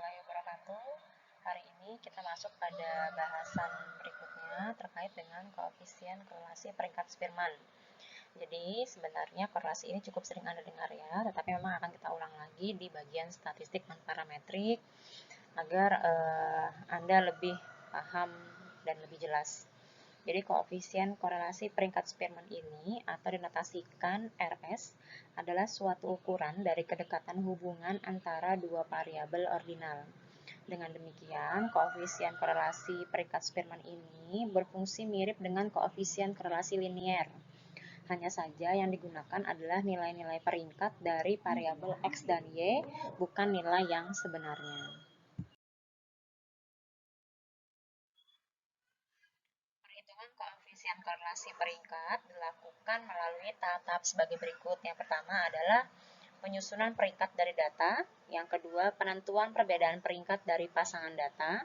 warahmatullahi wabarakatuh. Hari ini kita masuk pada bahasan berikutnya terkait dengan koefisien korelasi peringkat Spearman. Jadi sebenarnya korelasi ini cukup sering Anda dengar ya, tetapi memang akan kita ulang lagi di bagian statistik dan parametrik agar Anda lebih paham dan lebih jelas. Jadi koefisien korelasi peringkat Spearman ini atau dinotasikan RS adalah suatu ukuran dari kedekatan hubungan antara dua variabel ordinal. Dengan demikian, koefisien korelasi peringkat Spearman ini berfungsi mirip dengan koefisien korelasi linier. Hanya saja yang digunakan adalah nilai-nilai peringkat dari variabel X dan Y, bukan nilai yang sebenarnya. Perhitungan koefisien korelasi peringkat dilakukan melalui tahap-tahap sebagai berikut. Yang pertama adalah penyusunan peringkat dari data. Yang kedua, penentuan perbedaan peringkat dari pasangan data.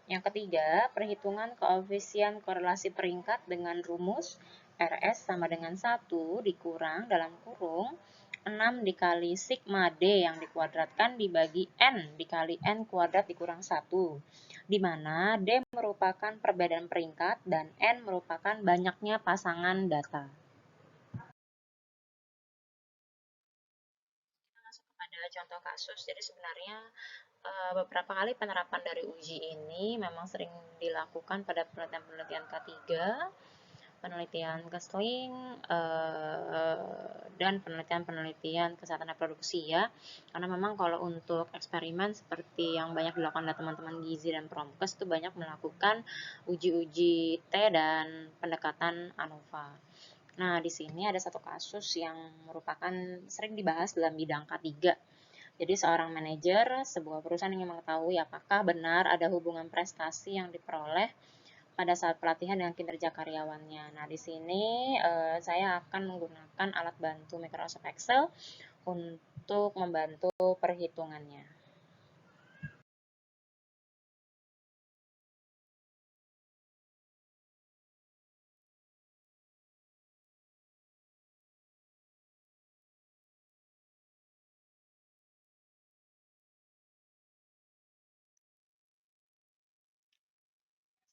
Yang ketiga, perhitungan koefisien korelasi peringkat dengan rumus RS sama dengan 1 dikurang dalam kurung 6 dikali sigma D yang dikuadratkan dibagi N dikali N kuadrat dikurang 1, di mana D merupakan perbedaan peringkat dan N merupakan banyaknya pasangan data. Kita masuk kepada contoh kasus. Jadi sebenarnya beberapa kali penerapan dari uji ini memang sering dilakukan pada penelitian-penelitian K3, penelitian Gosling, dan penelitian-penelitian kesehatan reproduksi ya. Karena memang kalau untuk eksperimen seperti yang banyak dilakukan oleh teman-teman gizi dan promkes itu banyak melakukan uji-uji T dan pendekatan ANOVA. Nah, di sini ada satu kasus yang merupakan sering dibahas dalam bidang K3. Jadi seorang manajer sebuah perusahaan ingin mengetahui apakah benar ada hubungan prestasi yang diperoleh pada saat pelatihan dengan kinerja karyawannya. Nah, di sini saya akan menggunakan alat bantu Microsoft Excel untuk membantu perhitungannya.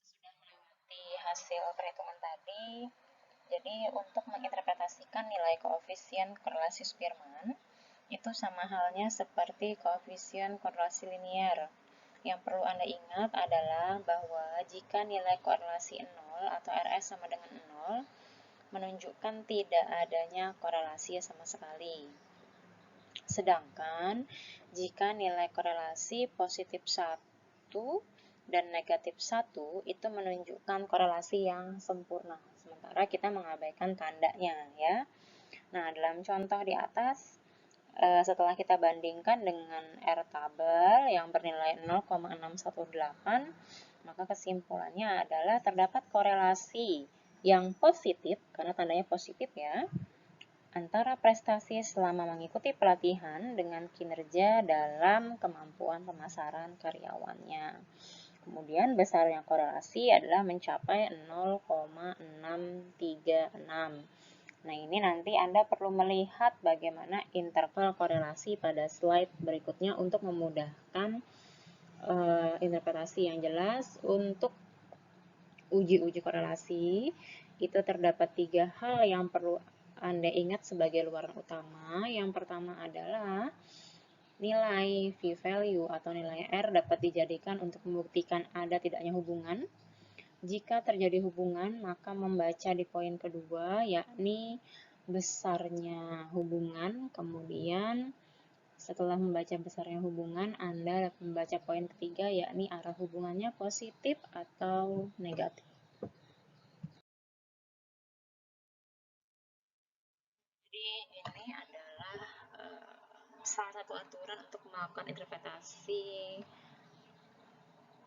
Sudah melewati hasil perhitungan tadi, jadi untuk menginterpretasikan nilai koefisien korelasi Spearman, itu sama halnya seperti koefisien korelasi linier. Yang perlu Anda ingat adalah bahwa jika nilai korelasi 0 atau RS sama dengan 0, menunjukkan tidak adanya korelasi sama sekali. Sedangkan jika nilai korelasi positif 1 dan negatif 1 itu menunjukkan korelasi yang sempurna. Sementara kita mengabaikan tandanya ya. Nah, dalam contoh di atas, setelah kita bandingkan dengan R tabel yang bernilai 0,618, maka kesimpulannya adalah terdapat korelasi yang positif, karena tandanya positif ya, antara prestasi selama mengikuti pelatihan dengan kinerja dalam kemampuan pemasaran karyawannya. Kemudian besarnya korelasi adalah mencapai 0,636. Nah, ini nanti Anda perlu melihat bagaimana interval korelasi pada slide berikutnya untuk memudahkan interpretasi yang jelas. Untuk uji-uji korelasi, itu terdapat 3 hal yang perlu Anda ingat sebagai luaran utama. Yang pertama adalah nilai V-value atau nilai R dapat dijadikan untuk membuktikan ada tidaknya hubungan. Jika terjadi hubungan, maka membaca di poin kedua, yakni besarnya hubungan. Kemudian setelah membaca besarnya hubungan, Anda dapat membaca poin ketiga, yakni arah hubungannya positif atau negatif. Jadi ini adalah salah satu aturan untuk melakukan interpretasi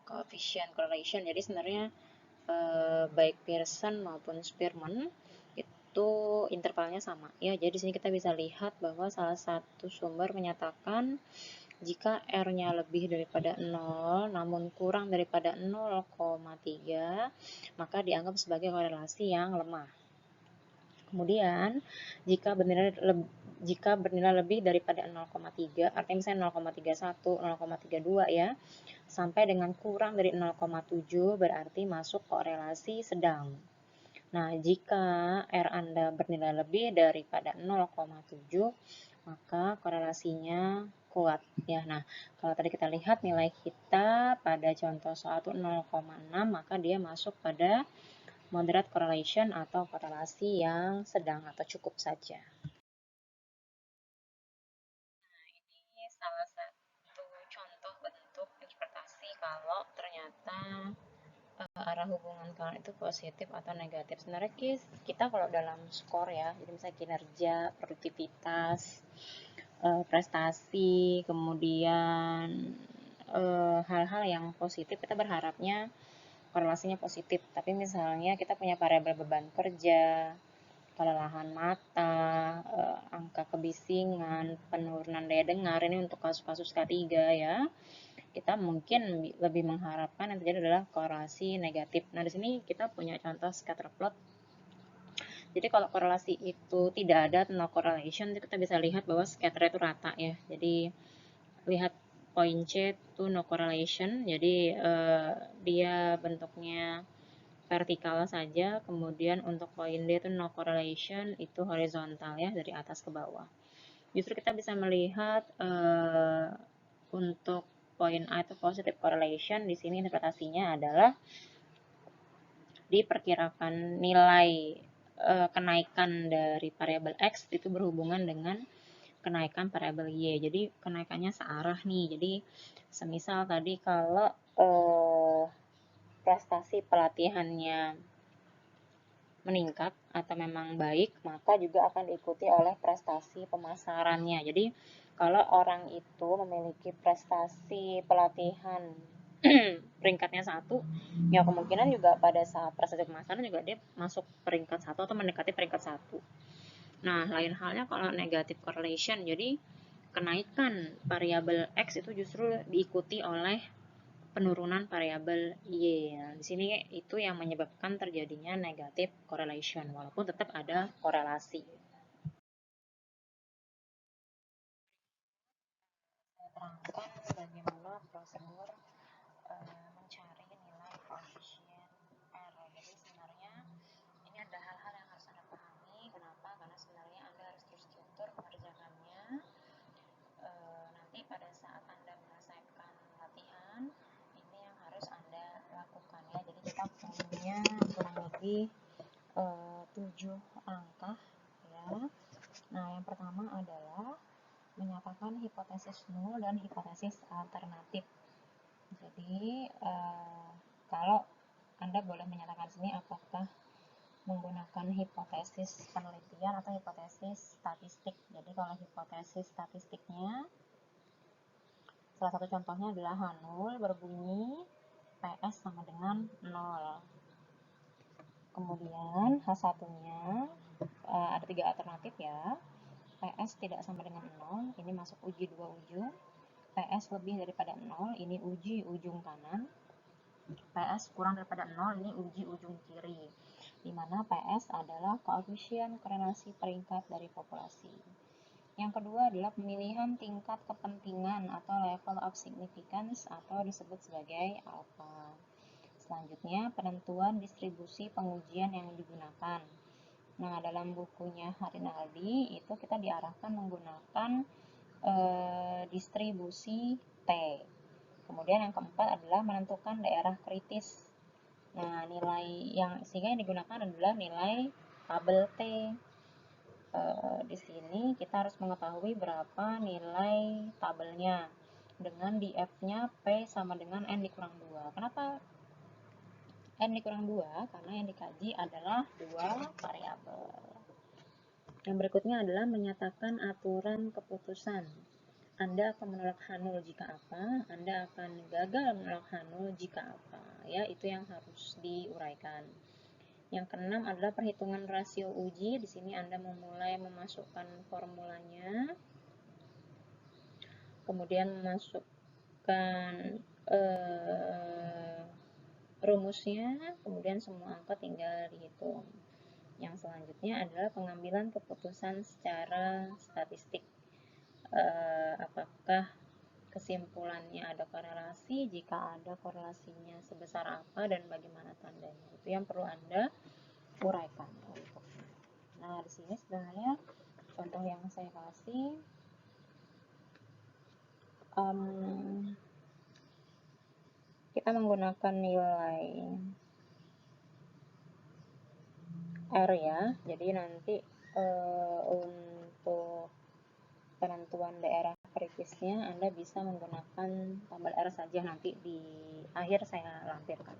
coefficient correlation. Jadi sebenarnya baik Pearson maupun Spearman itu intervalnya sama ya. Jadi di sini kita bisa lihat bahwa salah satu sumber menyatakan jika R-nya lebih daripada 0 namun kurang daripada 0,3, maka dianggap sebagai korelasi yang lemah. Kemudian jika benar jika bernilai lebih daripada 0,3, artinya misalnya 0,31, 0,32 ya, sampai dengan kurang dari 0,7 berarti masuk korelasi sedang. Nah, jika R Anda bernilai lebih daripada 0,7, maka korelasinya kuat ya. Nah, kalau tadi kita lihat nilai kita pada contoh soal itu 0,6, maka dia masuk pada moderate correlation atau korelasi yang sedang atau cukup saja. Nah, ini salah satu contoh bentuk interpretasi kalau ternyata arah hubungan kalian itu positif atau negatif. Sebenarnya kita kalau dalam skor ya, jadi misalnya kinerja, produktivitas, prestasi, kemudian hal-hal yang positif, kita berharapnya korelasinya positif. Tapi misalnya kita punya variabel beban kerja, kelelahan mata, angka kebisingan, penurunan daya dengar, ini untuk kasus-kasus K3 ya. Kita mungkin lebih mengharapkan yang terjadi adalah korelasi negatif. Nah, di sini kita punya contoh scatter plot. Jadi kalau korelasi itu tidak ada, no correlation, kita bisa lihat bahwa scatter itu rata ya. Jadi lihat point C itu no correlation, jadi dia bentuknya vertikal saja, kemudian untuk point D itu no correlation, itu horizontal ya, dari atas ke bawah. Justru kita bisa melihat untuk point A itu positive correlation, di sini interpretasinya adalah diperkirakan nilai kenaikan dari variabel X itu berhubungan dengan kenaikan variabel Y. Jadi kenaikannya searah nih. Jadi semisal tadi kalau prestasi pelatihannya meningkat atau memang baik, maka juga akan diikuti oleh prestasi pemasarannya. Jadi kalau orang itu memiliki prestasi pelatihan peringkatnya 1, ya kemungkinan juga pada saat prestasi pemasaran juga dia masuk peringkat 1 atau mendekati peringkat 1. Nah, lain halnya kalau negative correlation, jadi kenaikan variabel X itu justru diikuti oleh penurunan variabel Y. Nah, di sini itu yang menyebabkan terjadinya negative correlation, walaupun tetap ada korelasi. Saya terangkan bagaimana prosedur mencari nilai koefisien R. Jadi sebenarnya ini ada hal-hal yang harus Anda pahami. Kenapa? Karena sebenarnya Anda harus terstruktur mengerjakannya. Nanti pada saat Anda menyelesaikan latihan, ini yang harus Anda lakukan ya. Jadi kita punya kurang lebih 7 langkah ya. Nah, yang pertama adalah menyatakan hipotesis nul dan hipotesis alternatif. Jadi kalau Anda boleh menyatakan sini apakah menggunakan hipotesis penelitian atau hipotesis statistik. Jadi kalau hipotesis statistiknya, salah satu contohnya adalah H0 berbunyi PS sama dengan 0. Kemudian H1-nya ada 3 alternatif ya. PS tidak sama dengan 0, ini masuk uji 2 ujung. PS lebih daripada 0, ini uji ujung kanan. PS kurang daripada 0, ini uji ujung kiri. Di mana PS adalah koefisien korelasi peringkat dari populasi. Yang kedua adalah pemilihan tingkat kepentingan atau level of significance atau disebut sebagai alpha. Selanjutnya, penentuan distribusi pengujian yang digunakan. Nah, dalam bukunya Harinaldi itu kita diarahkan menggunakan distribusi T. Kemudian yang keempat adalah menentukan daerah kritis. Nah, nilai yang sehingga yang digunakan adalah nilai tabel T. Di sini kita harus mengetahui berapa nilai tabelnya dengan di F-nya P sama dengan N dikurang 2. Kenapa N dikurang 2? Karena yang dikaji adalah 2 variabel. Yang berikutnya adalah menyatakan aturan keputusan. Anda akan menolak H0 jika apa? Anda akan gagal menolak H0 jika apa? Ya, itu yang harus diuraikan. Yang keenam adalah perhitungan rasio uji. Di sini Anda memulai memasukkan formulanya, kemudian memasukkan rumusnya, kemudian semua angka tinggal dihitung. Yang selanjutnya adalah pengambilan keputusan secara statistik. Apakah kesimpulannya ada korelasi? Jika ada, korelasinya sebesar apa dan bagaimana tandanya? Itu yang perlu Anda uraikan. Nah, di sini sebenarnya contoh yang saya kasih kita menggunakan nilai R ya. Jadi nanti untuk penentuan daerah kritisnya Anda bisa menggunakan tabel R saja, nanti di akhir saya lampirkan.